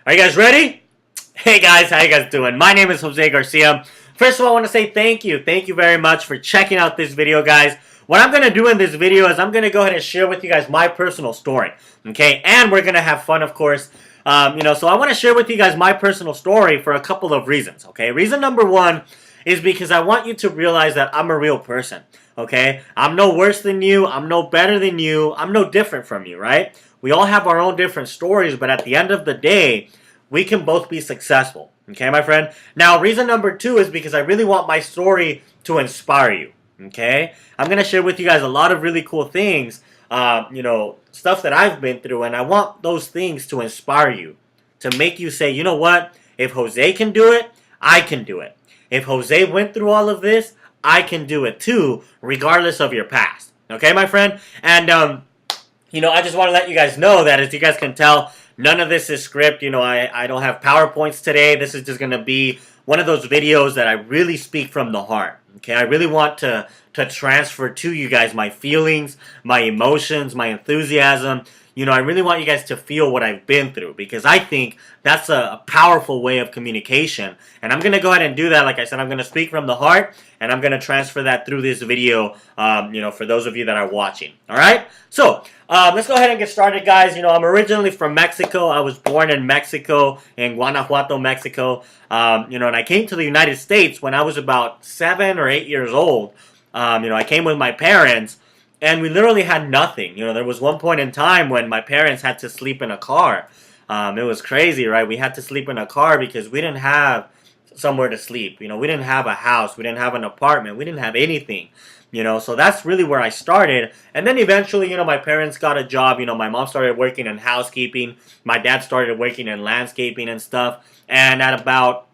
Are you guys ready? Hey guys, how you guys doing? My name is Jose Garcia. First of all, I want to say thank you. Thank you very much for checking out this video, guys. What I'm going to do in this video is I'm going to go ahead and share with you guys my personal story. Okay, and we're going to have fun, of course. So I want to share with you guys my personal story for a couple of reasons. Okay, reason number one is because I want you to realize that I'm a real person. Okay, I'm no worse than you. I'm no better than you. I'm no different from you, right? We all have our own different stories, but at the end of the day, we can both be successful. Okay, my friend? Now, reason number two is because I really want my story to inspire you. Okay? I'm going to share with you guys a lot of really cool things, stuff that I've been through, and I want those things to inspire you, to make you say, you know what? If Jose can do it, I can do it. If Jose went through all of this, I can do it too, regardless of your past. Okay, my friend? And, I just want to let you guys know that, as you guys can tell, none of this is script. I don't have PowerPoints today. This is just going to be one of those videos that I really speak from the heart. Okay, I really want to transfer to you guys my feelings, my emotions, my enthusiasm. I really want you guys to feel what I've been through, because I think that's a powerful way of communication. And I'm going to go ahead and do that. Like I said, I'm going to speak from the heart, and I'm going to transfer that through this video, for those of you that are watching. All right? So, let's go ahead and get started, guys. I'm originally from Mexico. I was born in Mexico, in Guanajuato, Mexico. And I came to the United States when I was about 7 or 8 years old. I came with my parents, and we literally had nothing. There was one point in time when my parents had to sleep in a car. It was crazy, right? We had to sleep in a car because we didn't have somewhere to sleep. We didn't have a house. We didn't have an apartment. We didn't have anything. So that's really where I started. And then eventually, my parents got a job. My mom started working in housekeeping. My dad started working in landscaping and stuff. And at about,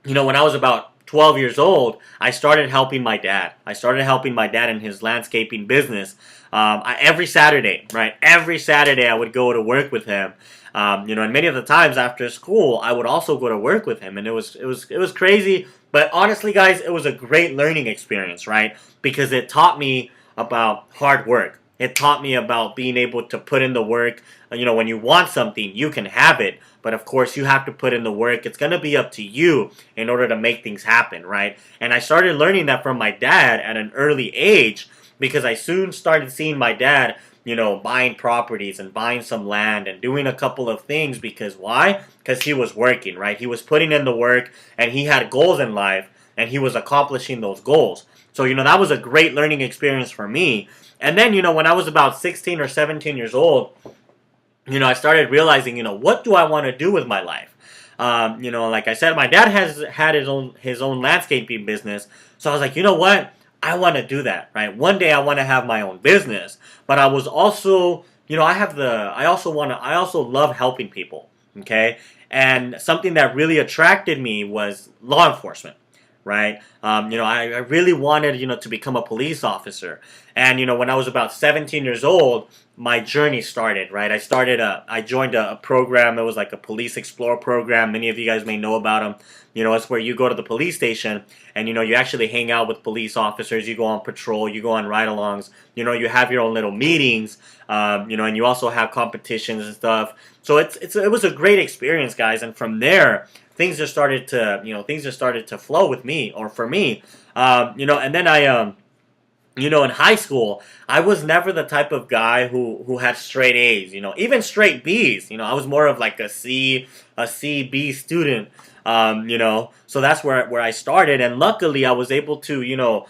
when I was about 12 years old, I started helping my dad. I started helping my dad in his landscaping business. Every Saturday, right? Every Saturday I would go to work with him. And many of the times after school, I would also go to work with him. And it was crazy. But honestly, guys, it was a great learning experience, right? Because it taught me about hard work. It taught me about being able to put in the work. When you want something, you can have it. But of course, you have to put in the work. It's going to be up to you in order to make things happen, right? And I started learning that from my dad at an early age, because I soon started seeing my dad, buying properties and buying some land and doing a couple of things. Because why? Because he was working, right? He was putting in the work, and he had goals in life, and he was accomplishing those goals. So, that was a great learning experience for me. And then, when I was about 16 or 17 years old, I started realizing, what do I want to do with my life? Like I said, my dad has had his own landscaping business. So I was like, you know what? I want to do that, right? One day I want to have my own business. But I was also, I also love helping people, okay? And something that really attracted me was law enforcement. Right? I really wanted, to become a police officer. And, when I was about 17 years old, my journey started, right? I joined a program. It was like a Police Explore program. Many of you guys may know about them. It's where you go to the police station and, you actually hang out with police officers. You go on patrol. You go on ride-alongs. You have your own little meetings, and you also have competitions and stuff. So it was a great experience, guys. And from there, things just started to flow with me, or for me, and then I, in high school, I was never the type of guy who had straight A's, even straight B's. I was more of like a C, B student, so that's where I started. And luckily I was able to,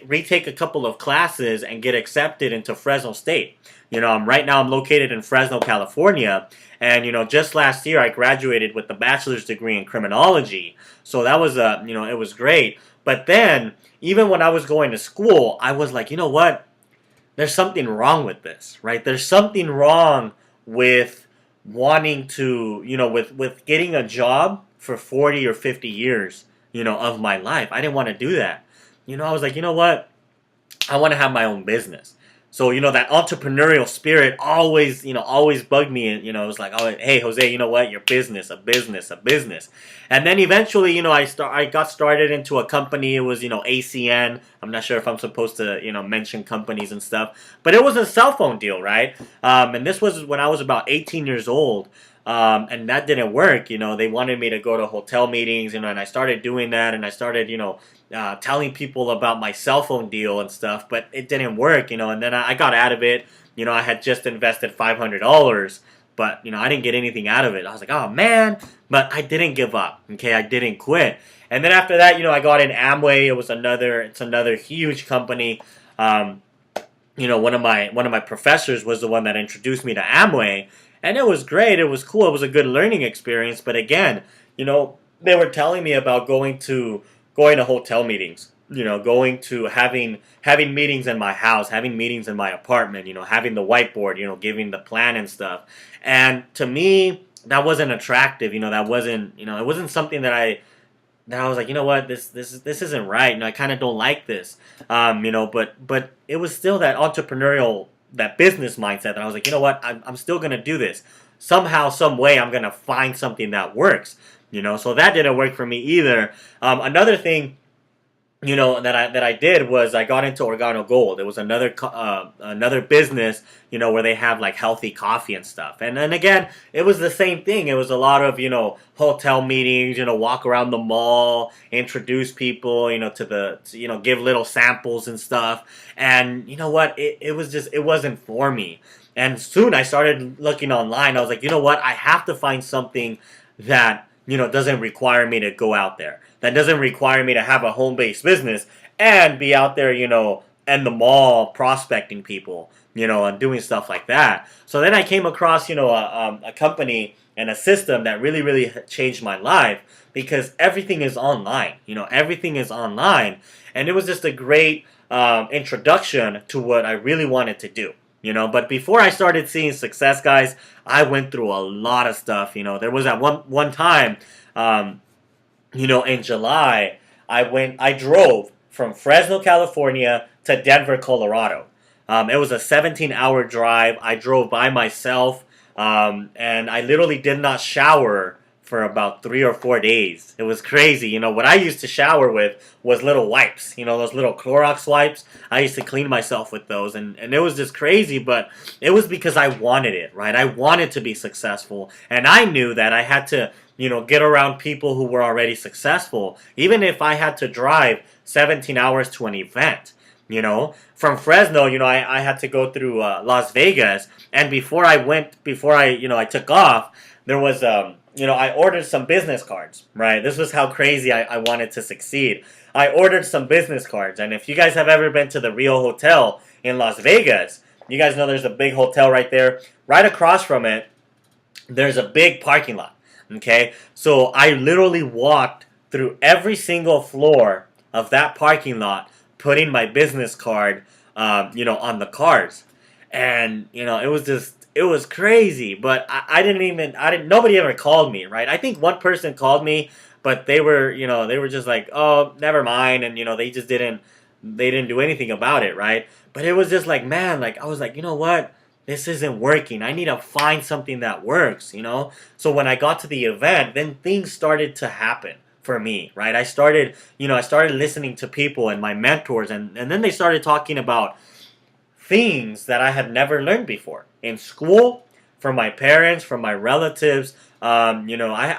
retake a couple of classes and get accepted into Fresno State. Right now I'm located in Fresno, California. And, just last year I graduated with a bachelor's degree in criminology. So that was, it was great. But then, even when I was going to school, I was like, you know what? There's something wrong with this, right? There's something wrong with wanting to, with getting a job for 40 or 50 years, of my life. I didn't want to do that. I was like, you know what? I want to have my own business. So, that entrepreneurial spirit always bugged me. And, it was like, oh, hey, Jose, you know what? Your business, a business. And then eventually, I got started into a company. It was, ACN. I'm not sure if I'm supposed to, mention companies and stuff. But it was a cell phone deal, right? And this was when I was about 18 years old. And that didn't work. They wanted me to go to hotel meetings, and I started doing that, and I started, telling people about my cell phone deal and stuff, but it didn't work, and then I got out of it. I had just invested $500, but, I didn't get anything out of it. I was like, oh man, but I didn't give up, okay? I didn't quit. And then after that, I got in Amway. It's another huge company. One of my professors was the one that introduced me to Amway, and it was great. It was cool. It was a good learning experience. But again, they were telling me about going to hotel meetings. Going to having meetings in my house, having meetings in my apartment. Having the whiteboard. Giving the plan and stuff. And to me, that wasn't attractive. That wasn't. It wasn't something that I was like, what, this isn't right. I kind of don't like this. But it was still that entrepreneurial, that business mindset that I was like, what, I'm still gonna do this. Somehow, some way, I'm gonna find something that works. So that didn't work for me either. Another thing, that I did was I got into Organo Gold. It was another business, where they have like healthy coffee and stuff. And then again, it was the same thing. It was a lot of, hotel meetings, walk around the mall, introduce people, give little samples and stuff. And you know what? It wasn't for me. And soon I started looking online. I was like, what? I have to find something that, doesn't require me to go out there. That doesn't require me to have a home-based business and be out there, in the mall prospecting people, and doing stuff like that. So then I came across, a company and a system that really, really changed my life because everything is online. Everything is online. And it was just a great introduction to what I really wanted to do. But before I started seeing success, guys, I went through a lot of stuff. There was that one time, in July, I drove from Fresno, California to Denver, Colorado. It was a 17-hour drive. I drove by myself, and I literally did not shower for about 3 or 4 days. It was crazy. What I used to shower with was little wipes, those little Clorox wipes. I used to clean myself with those, and it was just crazy, but it was because I wanted it, right? I wanted to be successful, and I knew that I had to, get around people who were already successful, even if I had to drive 17 hours to an event. From Fresno, I had to go through Las Vegas, and before I took off, there was I ordered some business cards, right? This was how crazy I wanted to succeed. I ordered some business cards, and if you guys have ever been to the Rio Hotel in Las Vegas, you guys know there's a big hotel right there. Right across from it, there's a big parking lot, okay? So I literally walked through every single floor of that parking lot, putting my business card, on the cars. And, it was crazy, but nobody ever called me, right? I think one person called me, but they were just like, oh, never mind. And, they didn't do anything about it, right? But it was just like, man, like, I was like, what? This isn't working. I need to find something that works, So when I got to the event, then things started to happen for me, right? I started listening to people and my mentors, and then they started talking about things that I had never learned before in school, from my parents, from my relatives. I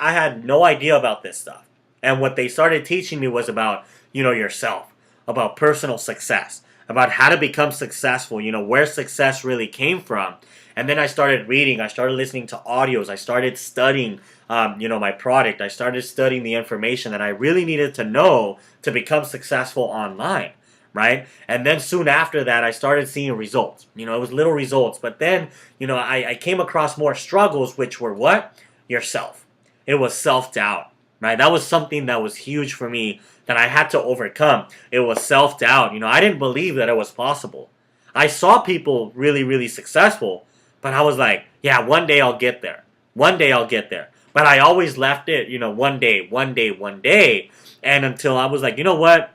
had no idea about this stuff. And what they started teaching me was about, yourself, about personal success, about how to become successful, where success really came from. And then I started reading, I started listening to audios, I started studying, my product. I started studying the information that I really needed to know to become successful online. Right? And then soon after that, I started seeing results. It was little results. But then, I came across more struggles, which were what? Yourself. It was self-doubt, right? That was something that was huge for me that I had to overcome. It was self-doubt. I didn't believe that it was possible. I saw people really, really successful, but I was like, yeah, one day I'll get there. One day I'll get there. But I always left it, one day. And until I was like, you know what?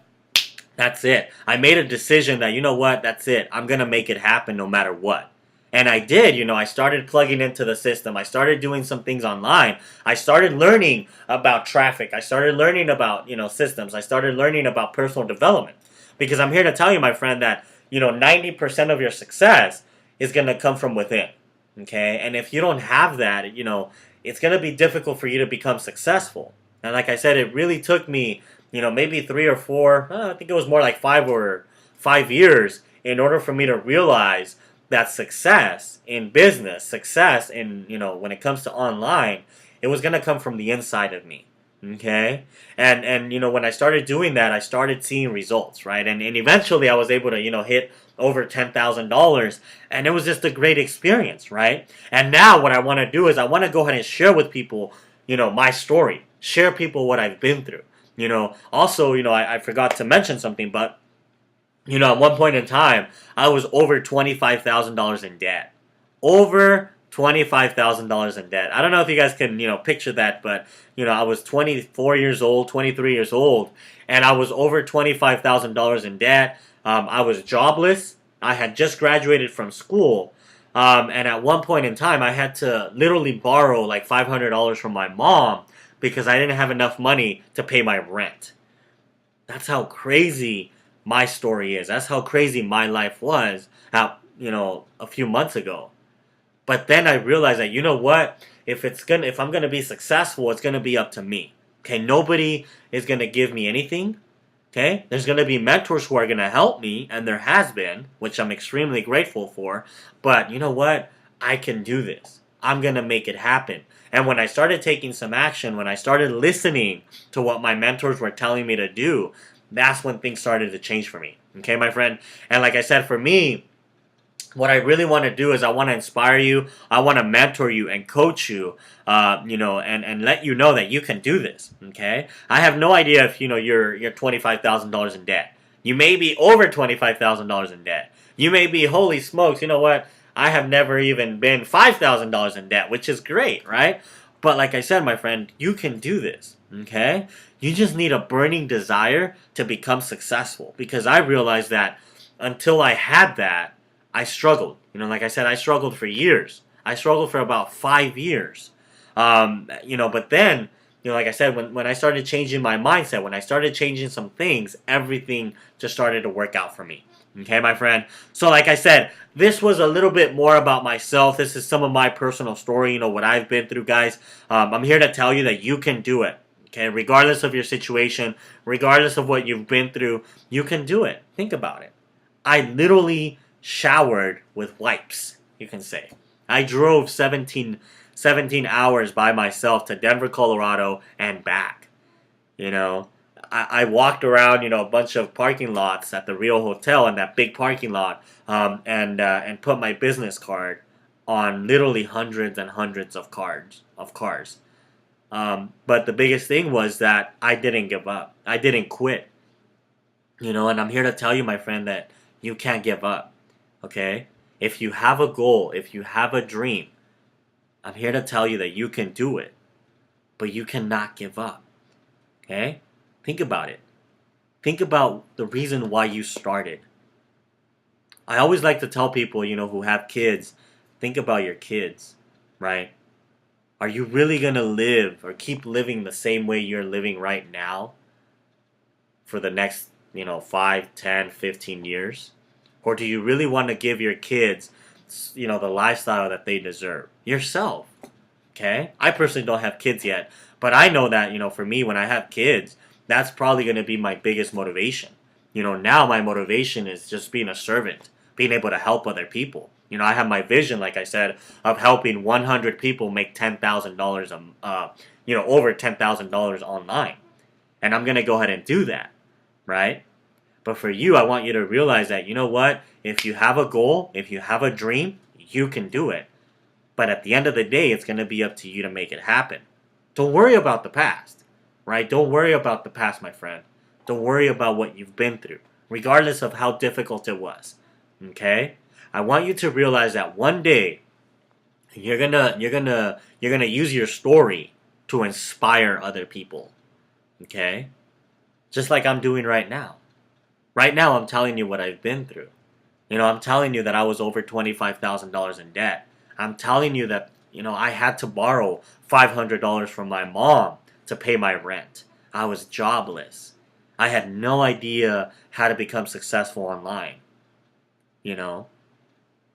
That's it. I made a decision that, that's it. I'm going to make it happen no matter what. And I did, I started plugging into the system. I started doing some things online. I started learning about traffic. I started learning about, systems. I started learning about personal development. Because I'm here to tell you, my friend, that, 90% of your success is going to come from within. Okay? And if you don't have that, it's going to be difficult for you to become successful. And like I said, it really took me, maybe 3 or 4, I think it was more like 5 years in order for me to realize that success in business, success in, when it comes to online, it was going to come from the inside of me. Okay, and when I started doing that, I started seeing results, right? And eventually I was able to hit over $10,000, and it was just a great experience, right? And now what I want to do is I want to go ahead and share with people, my story, share people what I've been through. Also, I forgot to mention something, but at one point in time, I was over $25,000 in debt. Over $25,000 in debt. I don't know if you guys can, picture that, but, I was 24 years old, 23 years old, and I was over $25,000 in debt. I was jobless. I had just graduated from school. And at one point in time, I had to literally borrow like $500 from my mom because I didn't have enough money to pay my rent. That's how crazy my story is. That's how crazy my life was, a few months ago. But then I realized that, what? If I'm gonna be successful, it's gonna be up to me. Okay, nobody is gonna give me anything. Okay, there's gonna be mentors who are gonna help me, and there has been, which I'm extremely grateful for. But you know what? I can do this. I'm gonna make it happen. And when I started taking some action, when I started listening to what my mentors were telling me to do, that's when things started to change for me. Okay, my friend? And like I said, for me, what I really want to do is I want to inspire you. I want to mentor you and coach you, and let you know that you can do this. Okay, I have no idea if you're $25,000 in debt. You may be over $25,000 in debt. You may be, holy smokes, you know what? I have never even been $5,000 in debt, which is great, right? But like I said, my friend, you can do this. Okay, you just need a burning desire to become successful. Because I realized that until I had that, I struggled. Like I said, I struggled for years. I struggled for about 5 years. But then, like I said, when I started changing my mindset, when I started changing some things, everything just started to work out for me. Okay, my friend? So like I said, this was a little bit more about myself. This is some of my personal story, what I've been through, guys. I'm here to tell you that you can do it. Okay, regardless of your situation, regardless of what you've been through, you can do it. Think about it. I literally showered with wipes, you can say. I drove 17 hours by myself to Denver, Colorado, and back. I walked around, a bunch of parking lots at the Rio Hotel in that big parking lot, and put my business card on literally hundreds and hundreds of cars. But the biggest thing was that I didn't give up. I didn't quit. And I'm here to tell you, my friend, that you can't give up. Okay? If you have a goal, if you have a dream, I'm here to tell you that you can do it. But you cannot give up. Okay? Think about it. Think about the reason why you started. I always like to tell people, who have kids, think about your kids, right? Are you really going to live or keep living the same way you're living right now for the next, 5, 10, 15 years? Or do you really want to give your kids, the lifestyle that they deserve? Yourself. Okay? I personally don't have kids yet. But I know that, for me, when I have kids, that's probably going to be my biggest motivation. Now my motivation is just being a servant. Being able to help other people. I have my vision, like I said, of helping 100 people make $10,000, over $10,000 online. And I'm going to go ahead and do that. Right? But for you, I want you to realize that, what? If you have a goal, if you have a dream, you can do it. But at the end of the day, it's going to be up to you to make it happen. Don't worry about the past, right? Don't worry about the past, my friend. Don't worry about what you've been through, regardless of how difficult it was. Okay? I want you to realize that one day you're gonna use your story to inspire other people. Okay? Just like I'm doing right now. Right now, I'm telling you what I've been through. I'm telling you that I was over $25,000 in debt. I'm telling you that, I had to borrow $500 from my mom to pay my rent. I was jobless. I had no idea how to become successful online. And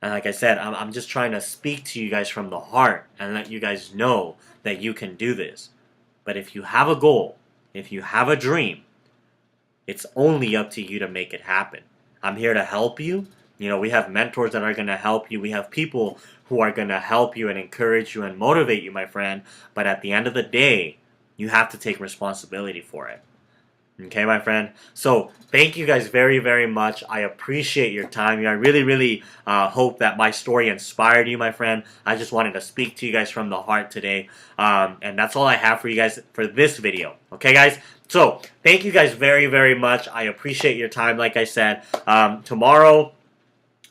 like I said, I'm just trying to speak to you guys from the heart and let you guys know that you can do this. But if you have a goal, if you have a dream, it's only up to you to make it happen. I'm here to help you. You know, we have mentors that are going to help you. We have people who are going to help you and encourage you and motivate you, my friend. But at the end of the day, you have to take responsibility for it. Okay, my friend? So, thank you guys very, very much. I appreciate your time. I really, really hope that my story inspired you, my friend. I just wanted to speak to you guys from the heart today. And that's all I have for you guys for this video. Okay, guys? So, thank you guys very, very much. I appreciate your time, like I said. Tomorrow,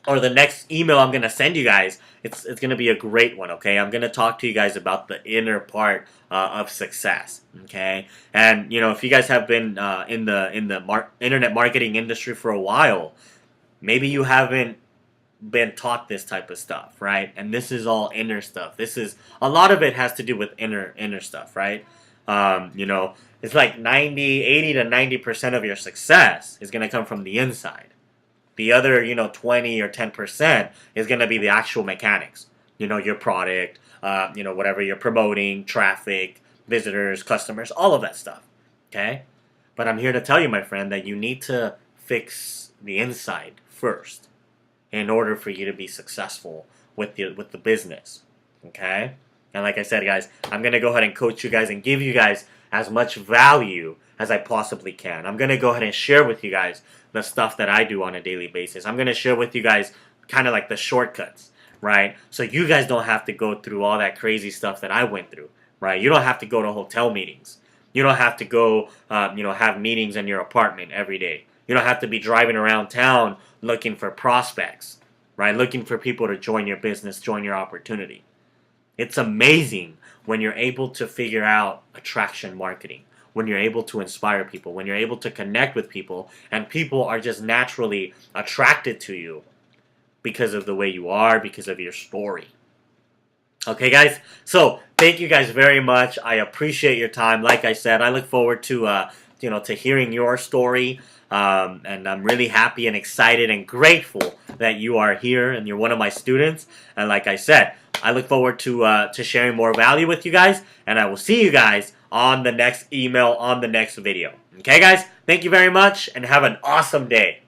or the next email I'm going to send you guys, it's going to be a great one, okay? I'm going to talk to you guys about the inner part of success, okay? And, you know, if you guys have been in the internet marketing industry for a while, maybe you haven't been taught this type of stuff, right? And this is all inner stuff. A lot of it has to do with inner stuff, right? You know, it's like 80 to 90% of your success is going to come from the inside. The other, 20 or 10% is going to be the actual mechanics. You know, your product, whatever you're promoting, traffic, visitors, customers, all of that stuff. Okay? But I'm here to tell you, my friend, that you need to fix the inside first in order for you to be successful with the business. Okay? And like I said, guys, I'm going to go ahead and coach you guys and give you guys as much value as I possibly can. I'm going to go ahead and share with you guys the stuff that I do on a daily basis. I'm going to share with you guys kind of like the shortcuts, right? So you guys don't have to go through all that crazy stuff that I went through, right? You don't have to go to hotel meetings. You don't have to go, have meetings in your apartment every day. You don't have to be driving around town looking for prospects, right? Looking for people to join your business, join your opportunity. It's amazing when you're able to figure out attraction marketing, when you're able to inspire people, when you're able to connect with people, and people are just naturally attracted to you because of the way you are, because of your story. Okay, guys? So, thank you guys very much. I appreciate your time. Like I said, I look forward to, to hearing your story. And I'm really happy and excited and grateful that you are here and you're one of my students. And like I said, I look forward to sharing more value with you guys. And I will see you guys on the next email, on the next video. Okay, guys? Thank you very much and have an awesome day.